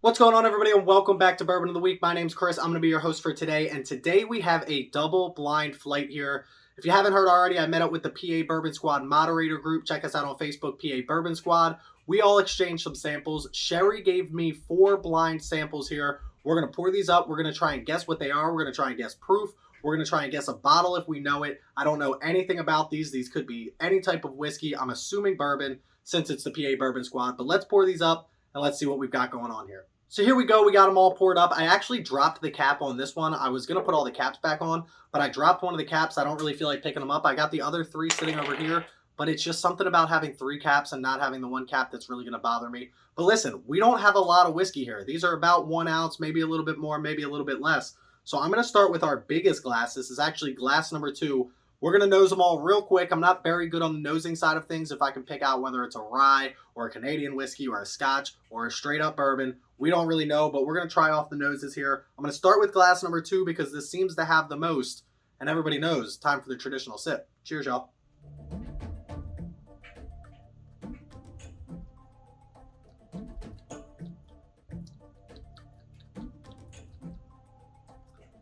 What's going on, everybody, and welcome back to Bourbon of the Week. My name's Chris. I'm going to be your host for today, and today we have a double blind flight here. If you haven't heard already, I met up with the PA Bourbon Squad moderator group. Check us out on Facebook, PA Bourbon Squad. We all exchanged some samples. Sheri gave me 4 blind samples here. We're going to pour these up. We're going to try and guess what they are. We're going to try and guess proof. We're going to try and guess a bottle if we know it. I don't know anything about these. These could be any type of whiskey. I'm assuming bourbon since it's the PA Bourbon Squad. But let's pour these up and let's see what we've got going on here. So here we go. We got them all poured up. I actually dropped the cap on this one. I was going to put all the caps back on, but I dropped one of the caps. I don't really feel like picking them up. I got the other 3 sitting over here, but it's just something about having 3 caps and not having the 1 cap that's really going to bother me. But listen, we don't have a lot of whiskey here. These are about 1 ounce, maybe a little bit more, maybe a little bit less. So I'm going to start with our biggest glass. This is actually glass number 2. We're going to nose them all real quick. I'm not very good on the nosing side of things. If I can pick out whether it's a rye or a Canadian whiskey or a Scotch or a straight up bourbon, we don't really know, but we're going to try off the noses here. I'm going to start with glass number 2 because this seems to have the most, and everybody knows time for the traditional sip. Cheers, y'all.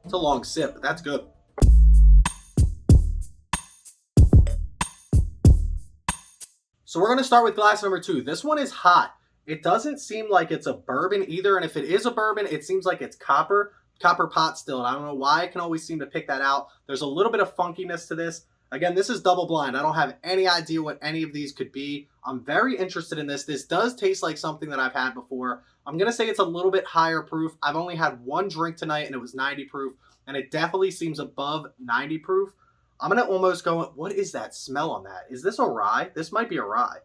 It's a long sip, but that's good. So we're going to start with glass number 2. This one is hot. It doesn't seem like it's a bourbon either, and if it is a bourbon, it seems like it's copper pot still. I don't know why I can always seem to pick that out. There's a little bit of funkiness to this. Again, this is double blind. I don't have any idea what any of these could be. I'm very interested in this. This does taste like something that I've had before. I'm going to say it's a little bit higher proof. I've only had 1 drink tonight, and it was 90 proof, and it definitely seems above 90 proof. I'm going to almost go, what is that smell on that? Is this a rye? This might be a rye.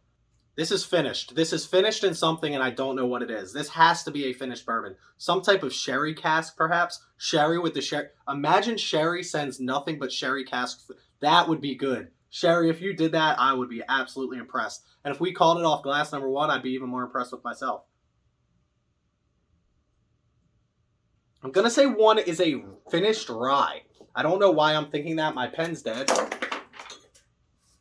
This is finished. This is finished in something, and I don't know what it is. This has to be a finished bourbon. Some type of sherry cask, perhaps. Sherry with the sherry. Imagine Sheri sends nothing but sherry casks. That would be good. Sheri, if you did that, I would be absolutely impressed. And if we called it off glass number 1, I'd be even more impressed with myself. I'm going to say 1 is a finished rye. I don't know why I'm thinking that. My pen's dead.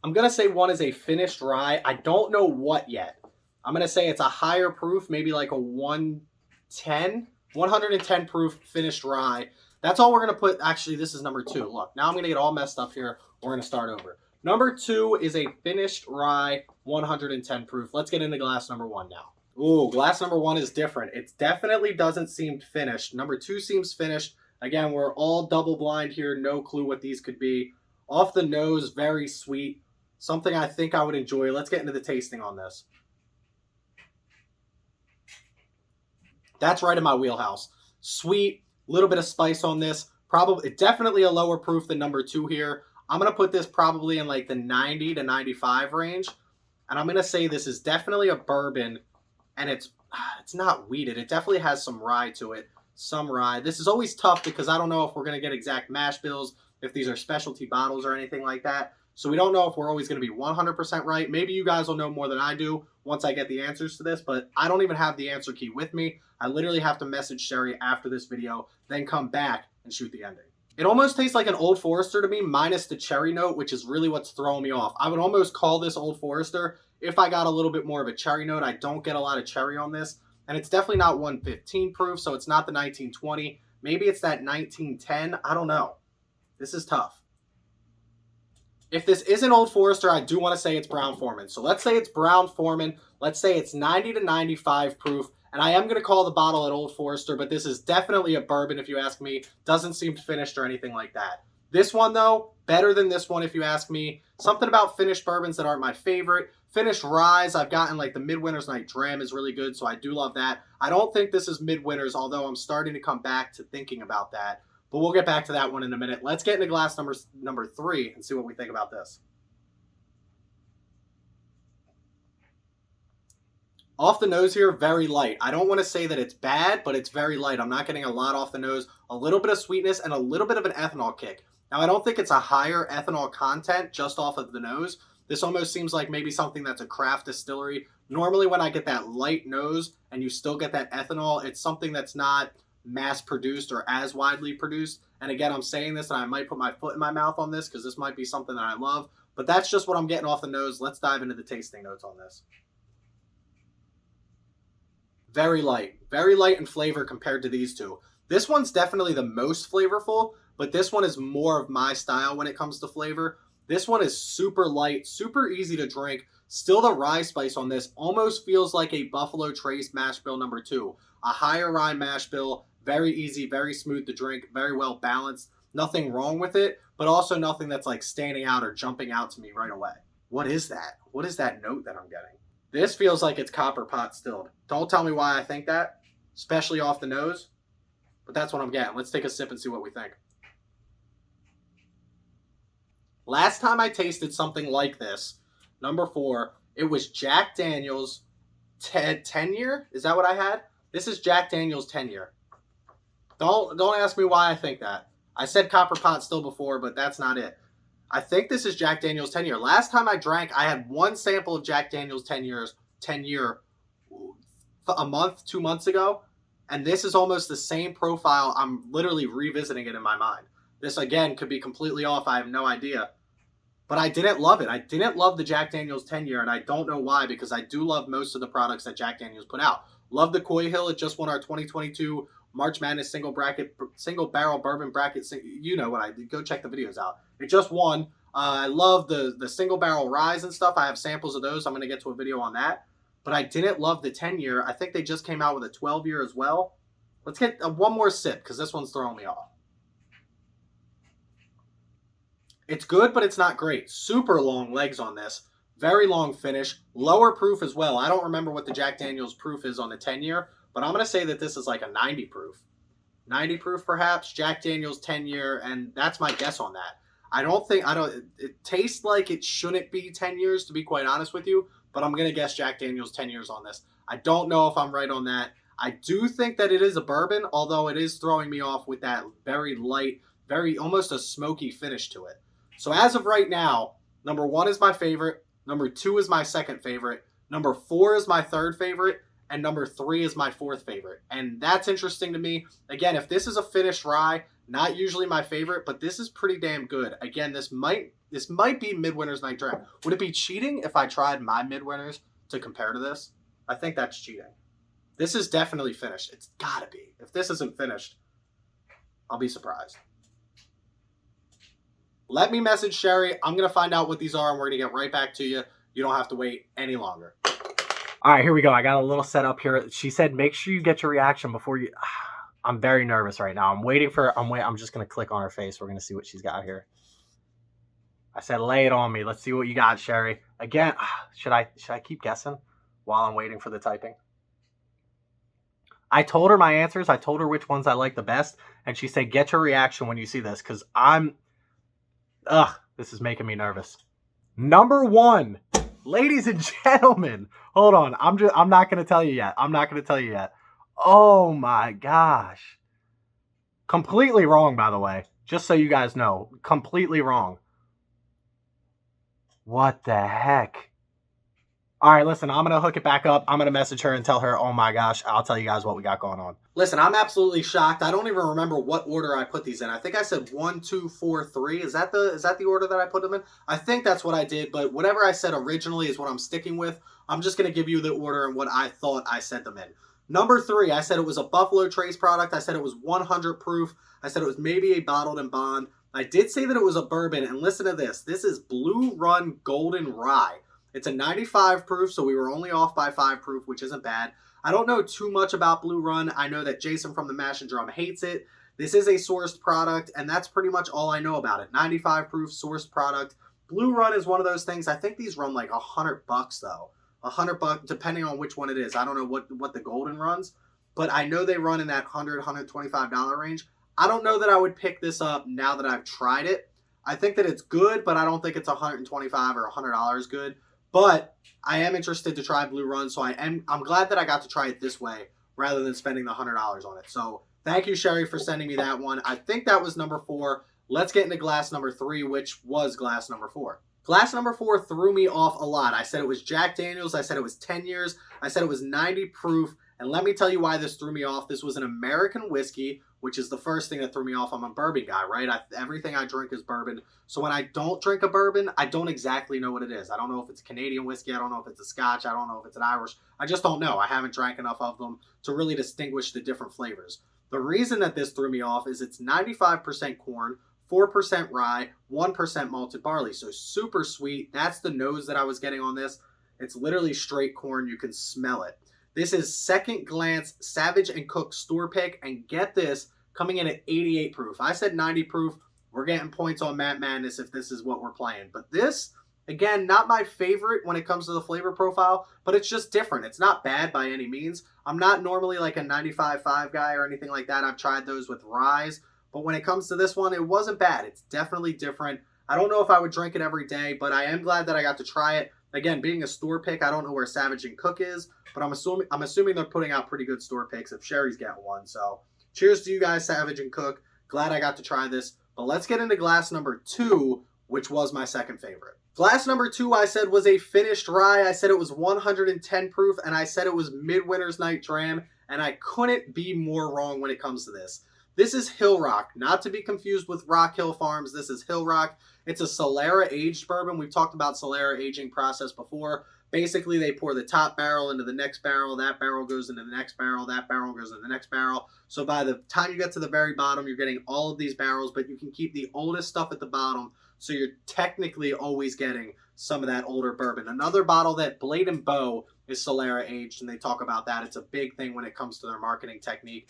I'm going to say 1 is a finished rye. I don't know what yet. I'm going to say it's a higher proof, maybe like a 110 proof finished rye. That's all we're going to put. Actually, this is number 2. Look, now I'm going to get all messed up here. We're going to start over. Number 2 is a finished rye, 110 proof. Let's get into glass number 1 now. Ooh, glass number 1 is different. It definitely doesn't seem finished. Number 2 seems finished. Again, we're all double blind here. No clue what these could be. Off the nose, very sweet. Something I think I would enjoy. Let's get into the tasting on this. That's right in my wheelhouse. Sweet, little bit of spice on this. Probably, definitely a lower proof than number 2 here. I'm going to put this probably in like the 90 to 95 range. And I'm going to say this is definitely a bourbon. And it's not wheated. It definitely has some rye to it. Some rye. This is always tough because I don't know if we're going to get exact mash bills, if these are specialty bottles or anything like that. So we don't know if we're always going to be 100% right. Maybe you guys will know more than I do once I get the answers to this, but I don't even have the answer key with me. I literally have to message Sheri after this video, then come back and shoot the ending. It almost tastes like an Old Forester to me, minus the cherry note, which is really what's throwing me off. I would almost call this Old Forester if I got a little bit more of a cherry note. I don't get a lot of cherry on this, and it's definitely not 115 proof, so it's not the 1920. Maybe it's that 1910. I don't know. This is tough. If this isn't Old Forester, I do want to say it's Brown-Forman. So let's say it's Brown-Forman. Let's say it's 90 to 95 proof. And I am going to call the bottle at Old Forester, but this is definitely a bourbon if you ask me. Doesn't seem finished or anything like that. This one, though, better than this one if you ask me. Something about finished bourbons that aren't my favorite. Finished ryes, I've gotten like the Midwinter's Night Dram is really good, so I do love that. I don't think this is Midwinter's, although I'm starting to come back to thinking about that. But we'll get back to that one in a minute. Let's get into glass number 3 and see what we think about this. Off the nose here, very light. I don't want to say that it's bad, but it's very light. I'm not getting a lot off the nose. A little bit of sweetness and a little bit of an ethanol kick. Now, I don't think it's a higher ethanol content just off of the nose. This almost seems like maybe something that's a craft distillery. Normally, when I get that light nose and you still get that ethanol, it's something that's not mass produced or as widely produced. And again, I'm saying this and I might put my foot in my mouth on this because this might be something that I love, but that's just what I'm getting off the nose. Let's dive into the tasting notes on this. Very light in flavor compared to these two. This one's definitely the most flavorful, but this one is more of my style when it comes to flavor. This one is super light, super easy to drink. Still, the rye spice on this almost feels like a Buffalo Trace mash bill number 2. A higher rye mash bill, very easy, very smooth to drink, very well balanced. Nothing wrong with it, but also nothing that's like standing out or jumping out to me right away. What is that? What is that note that I'm getting? This feels like it's copper pot stilled. Don't tell me why I think that, especially off the nose, but that's what I'm getting. Let's take a sip and see what we think. Last time I tasted something like this, number 4, it was Jack Daniel's 10 year. Is that what I had? This is Jack Daniel's 10 year. Don't ask me why I think that. I said copper pot still before, but that's not it. I think this is Jack Daniel's 10 year. Last time I drank, I had one sample of Jack Daniel's 10 year a month, 2 months ago. And this is almost the same profile. I'm literally revisiting it in my mind. This, again, could be completely off. I have no idea. But I didn't love it. I didn't love the Jack Daniel's 10 year, and I don't know why, because I do love most of the products that Jack Daniel's put out. Love the Coy Hill. It just won our 2022 March Madness single barrel bourbon bracket. You know what I did. Go check the videos out. It just won. I love the single barrel ryes and stuff. I have samples of those. I'm going to get to a video on that. But I didn't love the 10 year. I think they just came out with a 12 year as well. Let's get one more sip, because this one's throwing me off. It's good, but it's not great. Super long legs on this. Very long finish. Lower proof as well. I don't remember what the Jack Daniel's proof is on the 10 year, but I'm going to say that this is like a 90 proof. 90 proof perhaps, Jack Daniel's 10 year, and that's my guess on that. It tastes like it shouldn't be 10 years, to be quite honest with you, but I'm going to guess Jack Daniel's 10 years on this. I don't know if I'm right on that. I do think that it is a bourbon, although it is throwing me off with that very light, very almost a smoky finish to it. So as of right now, number 1 is my favorite, number 2 is my second favorite, number 4 is my third favorite, and number 3 is my fourth favorite. And that's interesting to me. Again, if this is a finished rye, not usually my favorite, but this is pretty damn good. Again, this might be Midwinter's Night Dram. Would it be cheating if I tried my Midwinters to compare to this? I think that's cheating. This is definitely finished. It's gotta be. If this isn't finished, I'll be surprised. Let me message Sheri. I'm going to find out what these are, and we're going to get right back to you. You don't have to wait any longer. All right, here we go. I got a little setup here. She said, make sure you get your reaction before you... I'm very nervous right now. I'm just going to click on her face. We're going to see what she's got here. I said, lay it on me. Let's see what you got, Sheri. Again, should I keep guessing while I'm waiting for the typing? I told her my answers. I told her which ones I like the best. And she said, get your reaction when you see this, because this is making me nervous. Number 1, ladies and gentlemen. Hold on. I'm not going to tell you yet. Oh my gosh. Completely wrong, by the way. Just so you guys know. Completely wrong. What the heck? All right, listen, I'm going to hook it back up. I'm going to message her and tell her, oh my gosh, I'll tell you guys what we got going on. Listen, I'm absolutely shocked. I don't even remember what order I put these in. I think I said 1, 2, 4, 3. Is that the order that I put them in? I think that's what I did, but whatever I said originally is what I'm sticking with. I'm just going to give you the order and what I thought I said them in. Number 3, I said it was a Buffalo Trace product. I said it was 100 proof. I said it was maybe a bottled and bond. I did say that it was a bourbon, and listen to this. This is Blue Run Golden Rye. It's a 95 proof, so we were only off by 5 proof, which isn't bad. I don't know too much about Blue Run. I know that Jason from the Mash and Drum hates it. This is a sourced product, and that's pretty much all I know about it. 95 proof, sourced product. Blue Run is one of those things. I think these run like $100 though. $100 depending on which one it is. I don't know what the golden runs, but I know they run in that $100, $125 range. I don't know that I would pick this up now that I've tried it. I think that it's good, but I don't think it's $125 or $100 good. But I am interested to try Blue Run, so I'm glad that I got to try it this way rather than spending the $100 on it. So thank you, Sheri, for sending me that one. I think that was number 4. Let's get into glass number 3, which was glass number 4. Glass number 4 threw me off a lot. I said it was Jack Daniel's. I said it was 10 years. I said it was 90 proof. And let me tell you why this threw me off. This was an American whiskey which is the first thing that threw me off. I'm a bourbon guy, right? Everything I drink is bourbon. So when I don't drink a bourbon, I don't exactly know what it is. I don't know if it's Canadian whiskey. I don't know if it's a Scotch. I don't know if it's an Irish. I just don't know. I haven't drank enough of them to really distinguish the different flavors. The reason that this threw me off is it's 95% corn, 4% rye, 1% malted barley. So super sweet. That's the nose that I was getting on this. It's literally straight corn. You can smell it. This is Second Glance Savage and Cook Store Pick, and get this, coming in at 88 proof. I said 90 proof. We're getting points on Matt Madness if this is what we're playing. But this, again, not my favorite when it comes to the flavor profile, but it's just different. It's not bad by any means. I'm not normally like a 95.5 guy or anything like that. I've tried those with ryes, but when it comes to this one, it wasn't bad. It's definitely different. I don't know if I would drink it every day, but I am glad that I got to try it. Again, being a store pick, I don't know where Savage and Cook is, but I'm assuming they're putting out pretty good store picks if Sheri's got one. So cheers to you guys, Savage and Cook. Glad I got to try this. But let's get into glass number 2, which was my second favorite. Glass number 2, I said, was a finished rye. I said it was 110 proof, and I said it was Midwinter's Night Dram, and I couldn't be more wrong when it comes to this. This is Hill Rock, not to be confused with Rock Hill Farms. This is Hill Rock. It's a Solera aged bourbon. We've talked about Solera aging process before. Basically, they pour the top barrel into the next barrel. That barrel goes into the next barrel. That barrel goes into the next barrel. So by the time you get to the very bottom, you're getting all of these barrels, but you can keep the oldest stuff at the bottom. So you're technically always getting some of that older bourbon. Another bottle that Blade and Bow is Solera aged, and they talk about that. It's a big thing when it comes to their marketing technique.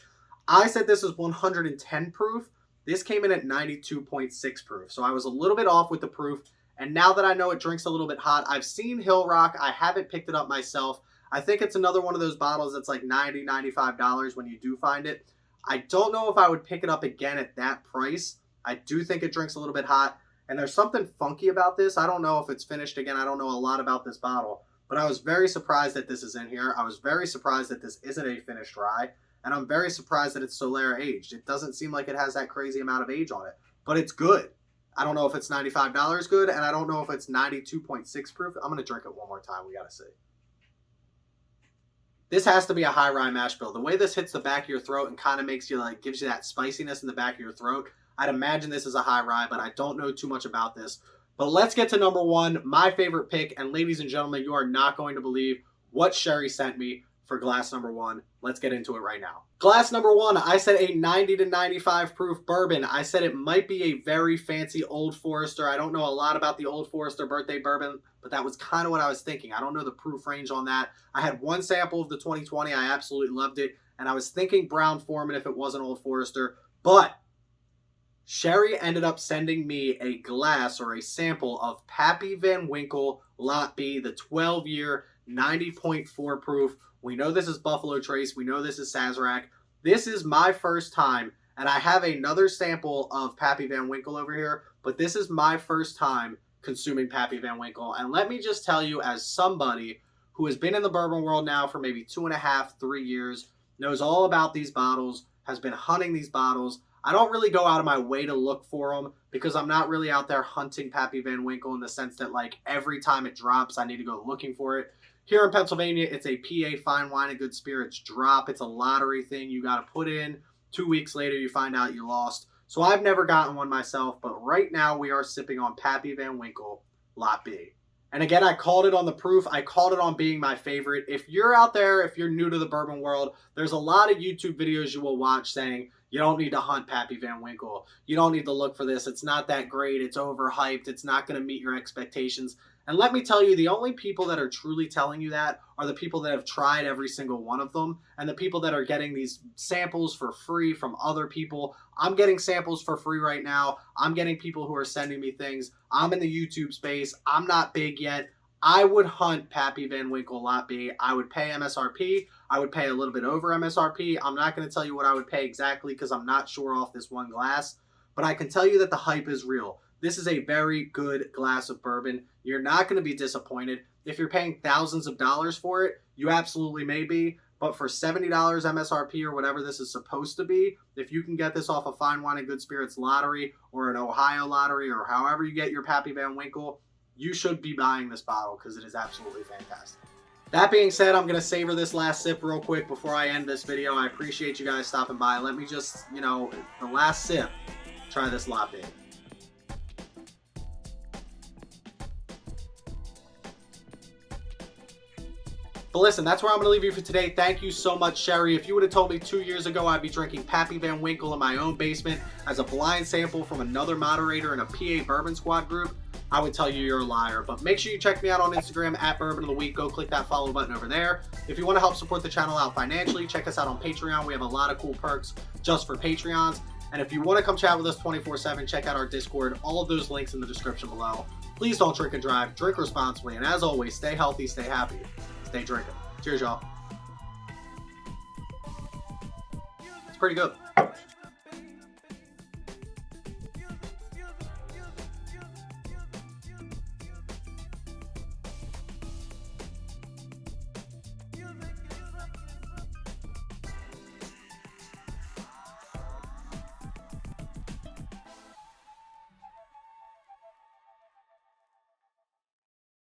I said this is 110 proof. This came in at 92.6 proof. So I was a little bit off with the proof. And now that I know it drinks a little bit hot, I've seen Hill Rock. I haven't picked it up myself. I think it's another one of those bottles that's like $90, $95 when you do find it. I don't know if I would pick it up again at that price. I do think it drinks a little bit hot. And there's something funky about this. I don't know if it's finished again. I don't know a lot about this bottle. But I was very surprised that this is in here. I was very surprised that this isn't a finished rye. And I'm very surprised that it's Solera aged. It doesn't seem like it has that crazy amount of age on it. But it's good. I don't know if it's $95 good, and I don't know if it's 92.6 proof. I'm going to drink it one more time. We got to see. This has to be a high rye mash bill. The way this hits the back of your throat and kind of makes you like, gives you that spiciness in the back of your throat. I'd imagine this is a high rye, but I don't know too much about this. But let's get to number 1, my favorite pick. And ladies and gentlemen, you are not going to believe what Sheri sent me for glass number 1. Let's get into it right now. Glass number 1, I said a 90 to 95 proof bourbon. I said it might be a very fancy Old Forester. I don't know a lot about the Old Forester birthday bourbon, but that was kind of what I was thinking. I don't know the proof range on that. I had one sample of the 2020. I absolutely loved it. And I was thinking Brown Foreman if it wasn't Old Forester. But Sheri ended up sending me a glass or a sample of Pappy Van Winkle Lot B, the 12-year, 90.4 proof. We know this is Buffalo Trace. We know this is Sazerac. This is my first time, and I have another sample of Pappy Van Winkle over here, but this is my first time consuming Pappy Van Winkle. And let me just tell you, as somebody who has been in the bourbon world now for maybe 2.5, 3 years, knows all about these bottles, has been hunting these bottles, I don't really go out of my way to look for them because I'm not really out there hunting Pappy Van Winkle in the sense that like every time it drops, I need to go looking for it. Here in Pennsylvania, it's a PA Fine Wine and Good Spirits drop. It's a lottery thing you got to put in. 2 weeks later, you find out you lost. So I've never gotten one myself, but right now we are sipping on Pappy Van Winkle Lot B. And again, I called it on the proof. I called it on being my favorite. If you're out there, if you're new to the bourbon world, there's a lot of YouTube videos you will watch saying, you don't need to hunt Pappy Van Winkle. You don't need to look for this. It's not that great. It's overhyped. It's not going to meet your expectations. And let me tell you, the only people that are truly telling you that are the people that have tried every single one of them and the people that are getting these samples for free from other people. I'm getting samples for free right now. I'm getting people who are sending me things. I'm in the YouTube space. I'm not big yet. I would hunt Pappy Van Winkle Lot B. I would pay MSRP. I would pay a little bit over MSRP. I'm not going to tell you what I would pay exactly because I'm not sure off this one glass, but I can tell you that the hype is real. This is a very good glass of bourbon. You're not going to be disappointed. If you're paying thousands of dollars for it, you absolutely may be. But for $70 MSRP or whatever this is supposed to be, if you can get this off a Fine Wine and Good Spirits lottery or an Ohio lottery or however you get your Pappy Van Winkle, you should be buying this bottle because it is absolutely fantastic. That being said, I'm going to savor this last sip real quick before I end this video. I appreciate you guys stopping by. Let me just, you know, the last sip, try this latte. But listen, that's where I'm going to leave you for today. Thank you so much, Sheri. If you would have told me 2 years ago I'd be drinking Pappy Van Winkle in my own basement as a blind sample from another moderator in a PA Bourbon Squad group, I would tell you you're a liar. But make sure you check me out on Instagram at Bourbon of the Week. Go click that follow button over there. If you want to help support the channel out financially, check us out on Patreon. We have a lot of cool perks just for Patreons. And if you want to come chat with us 24/7, check out our Discord. All of those links in the description below. Please don't drink and drive. Drink responsibly. And as always, stay healthy, stay happy, stay drinking. Cheers, y'all. It's pretty good.